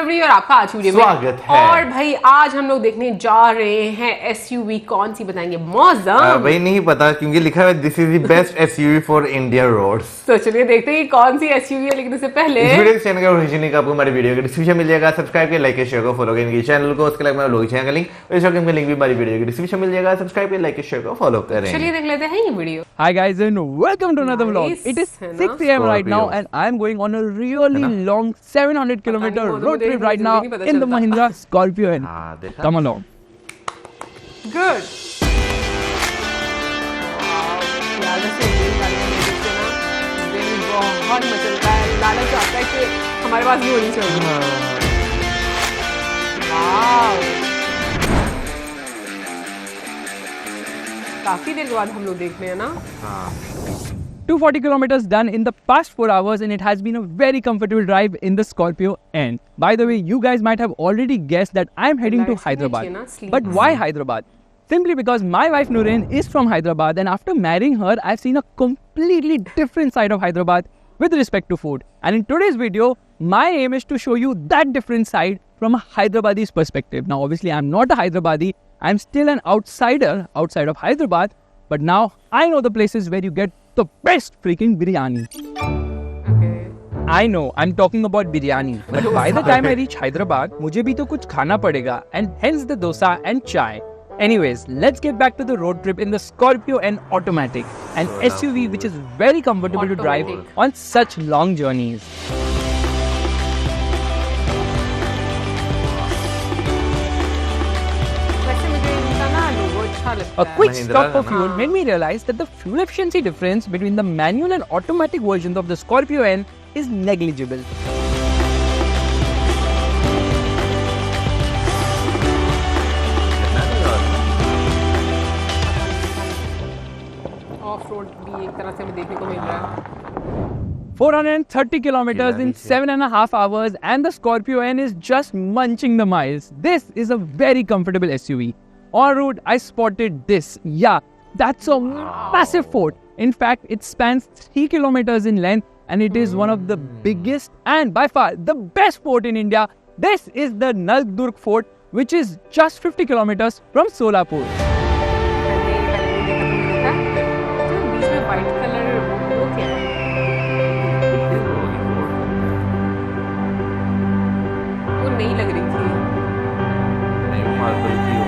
News और आपका आज वीडियो में स्वागत है। और भाई आज हम लोग देखने जा रहे हैं एसयूवी कौन सी बताएंगे मौसम भाई नहीं पता क्योंकि लिखा है this is the best SUV for India roads. तो चलिए देखते हैं कि कौन सी एसयूवी है, लेकिन उससे पहले इस वीडियो के चैनल का ओरिजिन आपको हमारे वीडियो के डिस्क्रिप्शन मिल जाएगा, सब्सक्राइब करें, लाइक करें, शेयर करो, फॉलो करें चैनल को, उसके अलावा लोग चैनल का लिंक और इसका लिंक भी हमारी वीडियो के डिस्क्रिप्शन मिल जाएगा, सब्सक्राइब करें, लाइक करें, शेयर करो, फॉलो करें। चलिए देख लेते हैं ये video. Hi guys and welcome to another vlog. Nice, It is है ना? 6 a.m. right now Scorpio. and I am going on a really long 700 kilometer नहीं, वो तो road मुझे trip right नहीं now पता in the चलता। Mahindra Scorpio N. हाँ, देखा? Come along. गुड यार वैसे ये गाड़ी में देखते ना दिल बहुत मचलता है, लालच आता है कि हमारे पास भी होनी चाहिए। वाव काफी देर के बाद हम लोग देख रहे हैं ना। 240 kilometers done in the past 4 hours and it has been a very comfortable drive in the Scorpio N. By the way, you guys might have already guessed that I am heading to Lights भी अच्छी है ना, Hyderabad. sleep But why Hyderabad? Simply because my wife Nureen is from Hyderabad and after marrying her, I've seen a completely different side of Hyderabad with respect to food. And in today's video, my aim is to show you that different side from a Hyderabadi's perspective. Now, obviously, I'm not a Hyderabadi. I'm still an outsider outside of Hyderabad. But now, I know the places where you get the best freaking biryani. Okay. I know, I'm talking about biryani. But by the time I reach Hyderabad, मुझे भी तो कुछ खाना पड़ेगा. And hence the dosa and chai. Anyways, let's get back to the road trip in the Scorpio N Automatic, an SUV which is very comfortable to drive Automatic. on such long journeys. वैसे मुझे इनका ना लोगो अच्छा लगता A है। quick Mahindra stop for है fuel ना? made me realize that the fuel efficiency difference between the manual and automatic versions of the Scorpio N is negligible. Of road भी एक तरह से हमें देखने को मिल रहा है। 430 kilometers in Yeah, 7.5 hours and the Scorpio N is just munching the miles. This is a very comfortable SUV. En route, I spotted this. Yeah, that's a massive fort. In fact, it spans 3 kilometers in length and it is one of the biggest and by far the best fort in India. This is the Naldurg Fort, which is just 50 kilometers from Solapur. बीच में white colour वो क्या है? वो नहीं लग रही थी। नहीं, वो मार्बल की हो।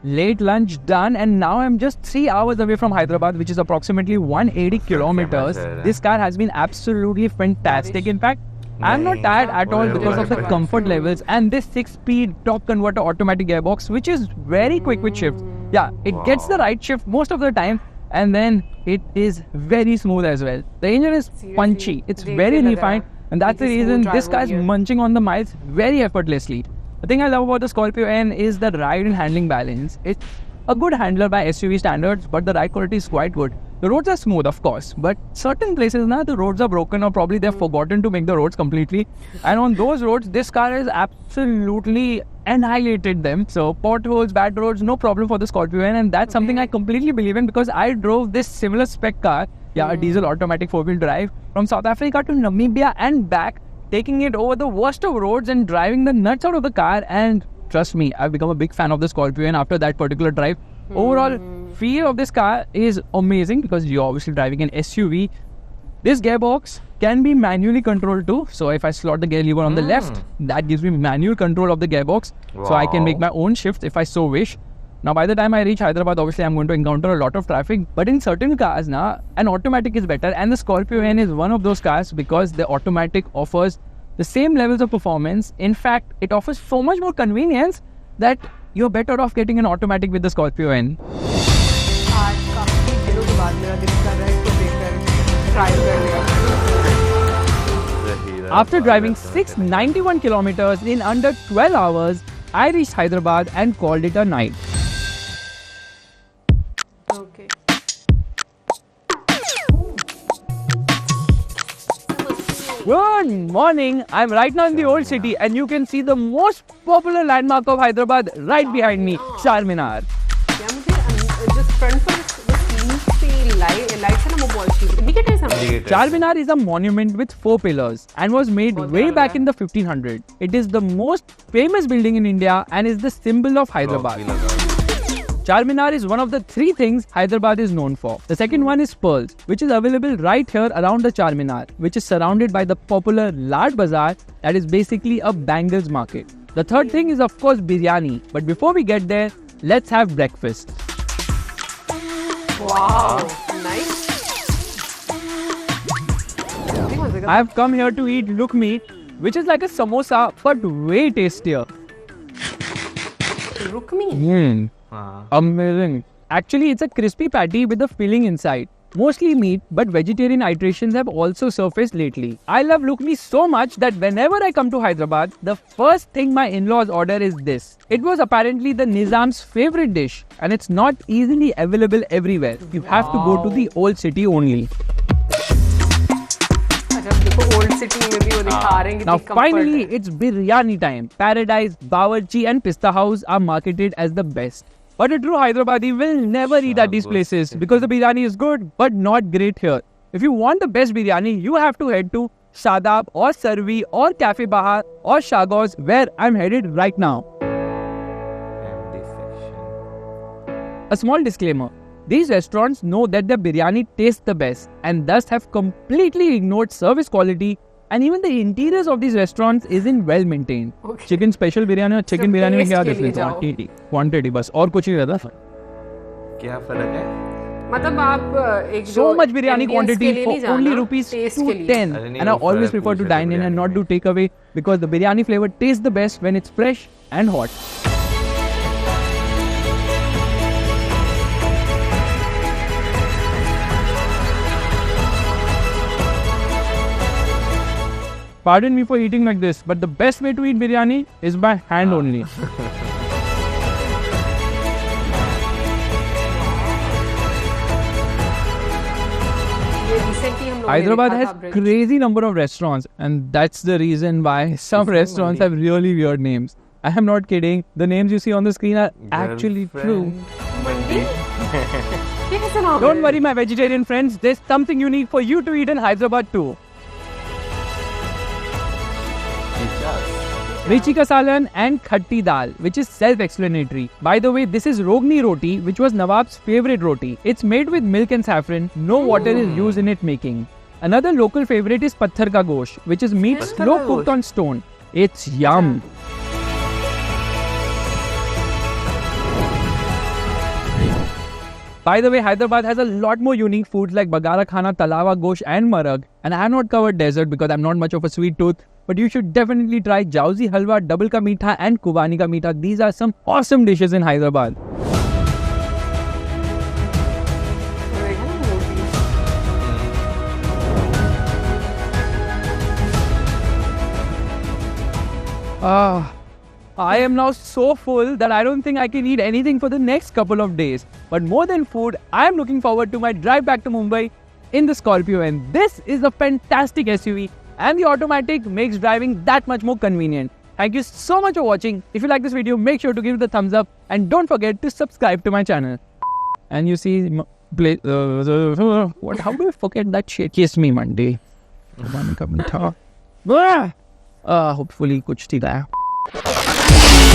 Late lunch done and now I'm just 3 hours away from Hyderabad, which is approximately 180 kilometers. This car has been absolutely fantastic. In fact, I'm not tired at all because of the comfort levels and this 6-speed top converter automatic gearbox, which is very quick with shift. Yeah, it gets the right shift most of the time and then it is very smooth as well. The engine is punchy, it's very refined and that's the reason this car is munching on the miles very effortlessly. The thing I love about the Scorpio N is the ride and handling balance. It's a good handler by SUV standards, but the ride quality is quite good. The roads are smooth, of course, but certain places now the roads are broken or probably they've forgotten to make the roads completely. And on those roads, this car has absolutely annihilated them. So potholes, bad roads, no problem for the Scorpio N, and that's something I completely believe in because I drove this similar spec car, a diesel automatic 4-wheel drive, from South Africa to Namibia and back, taking it over the worst of roads and driving the nuts out of the car. And trust me, I've become a big fan of the Scorpio and after that particular drive. Overall feel of this car is amazing because you're obviously driving an SUV. This gearbox can be manually controlled too. So if I slot the gear lever on the left, that gives me manual control of the gearbox. So I can make my own shifts if I so wish. Now by the time I reach Hyderabad, obviously I'm going to encounter a lot of traffic. But in certain cars now, an automatic is better. And the Scorpio N is one of those cars because the automatic offers the same levels of performance. In fact, it offers so much more convenience that you're better off getting an automatic with the Scorpio N. आज काफी दिनों के बाद मेरा दिल कर रहा है इसको देखकर ट्राई करने का। After driving 691 kilometers in under 12 hours, I reached Hyderabad and called it a night. Okay. Good morning. I'm right now in the old city and you can see the most popular landmark of Hyderabad right behind me, Charminar. या मुझे जो light है ना वो बहुत अच्छी indicator है सामने। Charminar is a monument with 4 pillars and was made way back in the 1500s. It is the most famous building in India and is the symbol of Hyderabad. Charminar is one of the 3 things Hyderabad is known for. The second one is pearls, which is available right here around the Charminar, which is surrounded by the popular Lad Bazaar that is basically a bangles market. The third thing is of course biryani, but before we get there, let's have breakfast. Wow, nice. I have come here to eat lukmi, which is like a samosa but way tastier. Rukmi. Amazing. Actually, it's a crispy patty with a filling inside. Mostly meat, but vegetarian iterations have also surfaced lately. I love lukmi so much that whenever I come to Hyderabad, the first thing my in-laws order is this. It was apparently the Nizam's favorite dish, and it's not easily available everywhere. You have to go to the old city only. Old city में भी वो दिखा रहे हैं Now कितनी finally, comfort है। it's biryani time. Paradise, Bawarchi and Pista House are marketed as the best. But a true Hyderabadi will never eat at these places because the biryani is good but not great here. If you want the best biryani, you have to head to Shadab or Sarvi or Cafe Bahar or Shagos, where I'm headed right now. A small disclaimer. These restaurants know that their biryani tastes the best and thus have completely ignored service quality, and even the interiors of these restaurants isn't well maintained. Okay. Chicken special biryani और chicken So biryani में taste क्या के लिए difference है? जाओ। Quantity बस और कुछ नहीं रहता। क्या फर्क है? मतलब आप एक So much biryani Indians quantity के लिए for नहीं जाना, only rupees taste के लिए। 210, अरे नहीं, and I वो always फर्क prefer to पूछे dine in biryani and not में। do takeaway because the biryani flavor tastes the best when it's fresh and hot. Pardon me for eating like this, but the best way to eat biryani is by hand only. ये recently हम लोगों ने Hyderabad देखा has था bridge। crazy number of restaurants, and that's the reason why some restaurants have really weird names. I am not kidding. The names you see on the screen are actually true. मंडी? ये कैसे नाम Don't है? worry, my vegetarian friends. There's something unique for you to eat in Hyderabad too. Richi ka salan and khatti dal, which is self-explanatory. By the way, this is rogni roti, which was Nawab's favorite roti. It's made with milk and saffron. No water is used in its making. Another local favorite is patthar ka gosht, which is meat Patthar slow ka cooked gosht? on stone. It's yum. By the way, Hyderabad has a lot more unique foods like bagara khana, talawa, gosh and marag. And I have not covered dessert because I'm not much of a sweet tooth. But you should definitely try jauzi halwa, double ka meetha and kubani ka meetha. These are some awesome dishes in Hyderabad. देखा ना movies? I am now so full that I don't think I can eat anything for the next couple of days. But more than food, I am looking forward to my drive back to Mumbai in the Scorpio, and this is a fantastic SUV, and the automatic makes driving that much more convenient. Thank you so much for watching. If you like this video, make sure to give it a thumbs up and don't forget to subscribe to my channel. And you see, what? How do I forget that shit? Kiss me Monday. Hopefully कुछ ठीक है.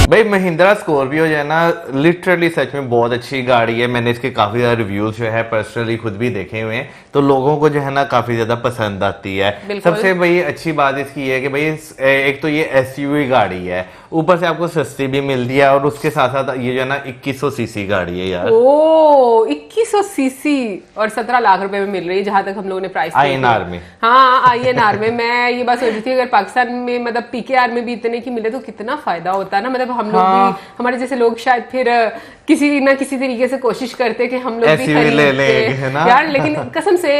भाई Mahindra Scorpio जो है ना literally सच में बहुत अच्छी गाड़ी है। मैंने इसके काफी ज्यादा रिव्यूज जो है पर्सनली खुद भी देखे हुए हैं, तो लोगों को जो है ना काफी ज्यादा पसंद आती है। सबसे भाई अच्छी बात इसकी है कि भाई एक तो ये एसयूवी गाड़ी है, ऊपर से आपको सस्ती भी मिलती है, और उसके साथ साथ ये जो है ना 2100 सीसी गाड़ी है यार। ओ 2100 सीसी और 17 लाख रुपए में मिल रही है, जहां तक हम लोगों ने प्राइस INR में। हाँ INR में। मैं ये बात सोच रही थी अगर पाकिस्तान में मतलब PKR में भी इतने की मिले तो कितना फायदा होता है ना। मतलब हम लोग भी, हमारे जैसे लोग शायद फिर किसी ना किसी तरीके से कोशिश करते कि हम लोग भी खरीदते यार। लेकिन कसम से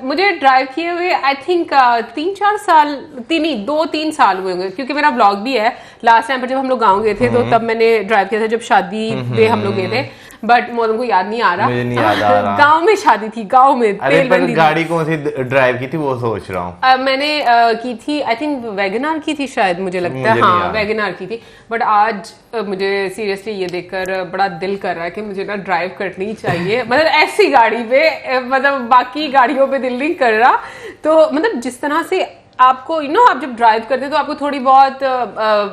मुझे ड्राइव किए हुए आई थिंक 3-4 साल, 2-3 साल हुए होंगे, क्योंकि मेरा ब्लॉग भी है। लास्ट टाइम पर जब हम लोग गाँव गए थे तो तब मैंने ड्राइव किया था, जब शादी पे हम लोग गए थे। बट मोहम्मद को याद नहीं आ रहा, मुझे नहीं याद आ रहा। गांव में शादी थी, गांव में। अरे पर गाड़ी कौन सी ड्राइव की थी वो सोच रहा हूँ। मैंने की थी आई थिंक वैगनार की थी शायद, मुझे लगता है, हाँ वैगनार की थी। बट आज मुझे सीरियसली ये देखकर बड़ा दिल कर रहा है कि मुझे ना ड्राइव करनी चाहिए, मतलब ऐसी गाड़ी पे, मतलब बाकी गाड़ियों पे दिल नहीं कर रहा। तो मतलब जिस तरह से आपको आप जब ड्राइव करते हो तो आपको थोड़ी बहुत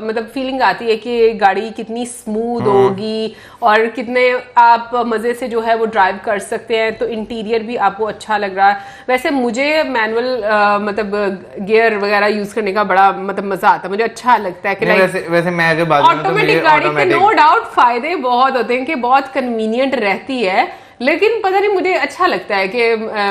मतलब फीलिंग आती है कि गाड़ी कितनी स्मूथ होगी और कितने आप मजे से जो है वो ड्राइव कर सकते हैं। तो इंटीरियर भी आपको अच्छा लग रहा है। वैसे मुझे मैनुअल मतलब गियर वगैरह यूज करने का बड़ा मतलब मजा आता है, मुझे अच्छा लगता है कि वैसे मैं अगर बात करूं तो ऑटोमेटिक गाड़ी के नो डाउट फायदे बहुत होते हैं कि बहुत कन्वीनियंट रहती है, लेकिन पता नहीं मुझे अच्छा लगता है कि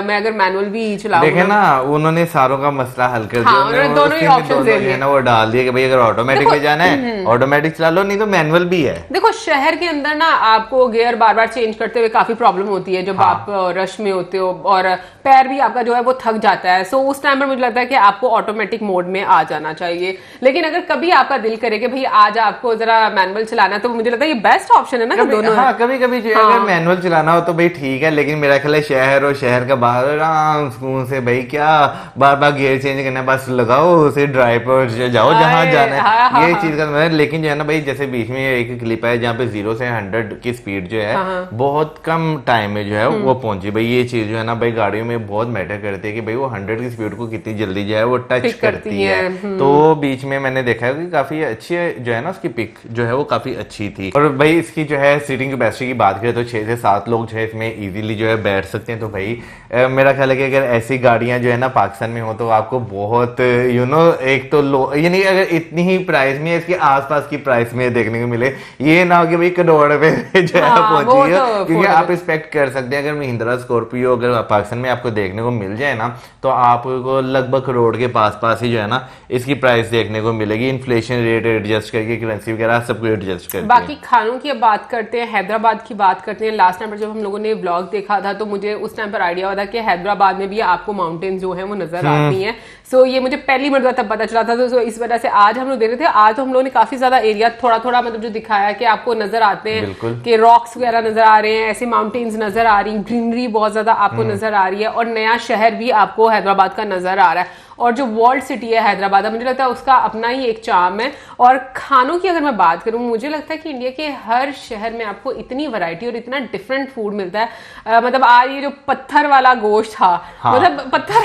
मैं अगर मैनुअल भी चलाऊं। देखे ना उन्होंने सारों का मसला हल कर दिया। उन्होंने दोनों ही ऑप्शन दे दिए ना, वो डाल दिए कि भाई अगर ऑटोमेटिक में जाना है ऑटोमेटिक चला लो, नहीं तो मैनुअल भी है। देखो शहर के अंदर ना आपको गियर बार बार चेंज करते हुए काफी प्रॉब्लम होती है जब आप रश में होते हो, और पैर भी आपका जो है वो थक जाता है। सो उस टाइम पर मुझे लगता है कि आपको ऑटोमेटिक मोड में आ जाना चाहिए। लेकिन अगर कभी आपका दिल करे कि भाई आज आपको जरा मैनुअल चलाना है, तो मुझे लगता है ये बेस्ट ऑप्शन है ना दोनों। हाँ, कभी कभी जो अगर मैनुअल चलाना हो तो भाई ठीक है, लेकिन मेरा ख्याल है शहर और शहर का बाहर आराम सुकून से भाई क्या बार बार गियर चेंज करना, बस लगाओ उसे ड्राइव पर जाओ जहां जाना है। ये चीज का मतलब, लेकिन जो है ना भाई जैसे बीच में एक क्लिप है जहाँ पे 0 से 100 की स्पीड जो है बहुत कम टाइम में जो है वो पहुंची। भाई ये चीज जो है ना भाई गाड़ियों में बहुत मैटर करती है कि भाई वो 100 की स्पीड को कितनी जल्दी जो है वो टच करती है। तो बीच में मैंने देखा है कि काफी अच्छी जो है ना उसकी पिक जो है वो काफी अच्छी थी। और भाई इसकी जो है सीटिंग कैपेसिटी की बात करें तो 6 से 7 लोग जो है इसमें इजीली जो है बैठ सकते हैं। तो भाई मेरा ख्याल है कि अगर ऐसी गाड़ियां जो है ना पाकिस्तान में हो तो आपको बहुत एक तो लो, यानी अगर इतनी ही प्राइस में इसके आसपास की प्राइस में देखने को मिले, ये ना हो कि भाई करोड़ पे जो है पहुंची है। क्योंकि आप एक्सपेक्ट कर सकते हैं अगर महिंद्रा स्कॉर्पियो अगर पाकिस्तान में आपको देखने को मिल जाए ना तो आपको लगभग करोड़ के पास ही जो है ना इसकी प्राइस देखने को मिलेगी। इन्फ्लेशन रेट एडजस्ट करके, करेंसी वगैरह सबको एडजस्ट करके। बाकी खानों की अब बात करते हैं, हैदराबाद की बात करते हैं। लास्ट टाइम पर जब हम लोगों ने व्लॉग देखा था तो मुझे उस टाइम पर आइडिया हुआ था कि हैदराबाद में भी आपको माउंटेन जो है वो नजर आती है। सो ये मुझे पहली मरतबा तब पता चला था। तो इस वजह से आज हम लोग देख रहे थे, आज तो हम लोगों ने काफी ज्यादा एरिया थोड़ा मतलब जो दिखाया कि आपको नजर आते हैं कि रॉक्स वगैरह नजर आ रहे हैं, ऐसे माउंटेन्स नजर आ रही, ग्रीनरी बहुत ज्यादा आपको नजर आ रही है, और नया शहर भी आपको हैदराबाद का नजर आ रहा है। और जो वर्ल्ड सिटी है हैदराबाद, मुझे लगता है उसका अपना ही एक चार्म है। और खानों की अगर मैं बात करूं, मुझे लगता है कि इंडिया के हर शहर में आपको इतनी वैरायटी और इतना डिफरेंट फूड मिलता है। मतलब आज ये जो पत्थर वाला गोश्त था, मतलब पत्थर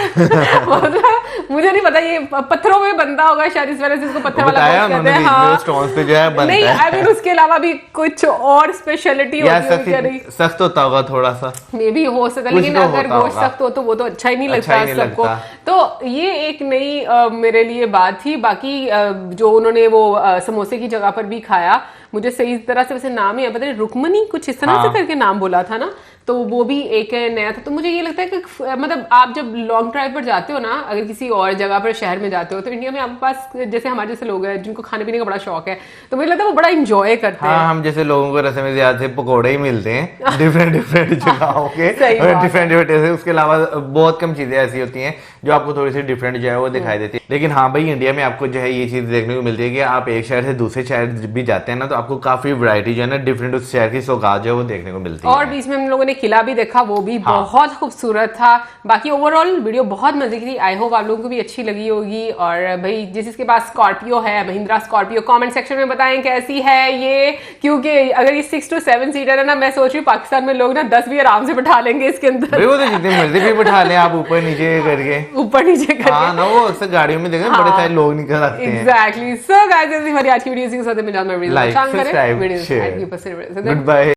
मतलब मुझे नहीं पता ये पत्थरों में बनता होगा शायद, इस वजह से इसको पत्थर वाला गोश्त कहते हैं। हाँ, स्टोन्स पे जो है बनता नहीं, आई मीन उसके अलावा भी कुछ और स्पेशलिटी होती है। सख्त होता होगा थोड़ा सा, मे भी हो सकता है, लेकिन अगर गोश्त सख्त हो तो वो तो अच्छा ही नहीं लगता सबको। तो ये एक नई मेरे लिए बात थी। बाकी जो उन्होंने वो समोसे की जगह पर भी खाया, मुझे सही तरह से वैसे नाम ही पता नहीं, रुकमनी कुछ इस तरह से करके नाम बोला था ना, तो वो भी एक नया था। तो मुझे ये लगता है कि मतलब आप जब लॉन्ग ड्राइव पर जाते हो ना, अगर किसी और जगह पर शहर में जाते हो, तो इंडिया में आपके पास जैसे हमारे जैसे लोग हैं जिनको खाने पीने का बड़ा शौक है, तो मुझे लगता है वो बड़ा इंजॉय करते हैं। हम जैसे लोगों को रस्ते में ज्यादा से पकौड़े ही मिलते हैं डिफरेंट जगहों के, डिफरेंट। उसके अलावा बहुत कम चीजें ऐसी होती हैं जो आपको थोड़ी सी डिफरेंट जो है वो दिखाई देती है। लेकिन हाँ भाई, इंडिया में आपको जो है ये चीज देखने को मिलती है कि आप एक शहर से दूसरे शहर भी जाते हैं ना, तो आपको काफी वैरायटी जो है ना डिफरेंट उस शहर की सौगात जो है वो देखने को मिलती है। और बीच में हम लोगों ने किला भी देखा, वो भी बहुत खूबसूरत था। बाकी ओवरऑल वीडियो बहुत मजे की थी। आई होप आप लोगों को भी अच्छी लगी होगी। और भाई जिसके पास स्कॉर्पियो है, महिंद्रा स्कॉर्पियो, कमेंट सेक्शन में बताएं कैसी है ये, क्योंकि अगर ये 6 to 7 सीटर है ना, मैं सोच रही हूँ पाकिस्तान में लोग ना 10 भी आराम से बैठा लेंगे इसके अंदर। वो तो जितने मर्जी भी बैठा लें आप, ऊपर नीचे करके, ऊपर नीचे करके। हाँ ना, वो अक्सर गाड़ियों में देखें बड़े सारे लोग निकल आते हैं। एग्जैक्टली। सो गाइस, हमारी आज की वीडियो के साथ मैं like, subscribe, share, good bye.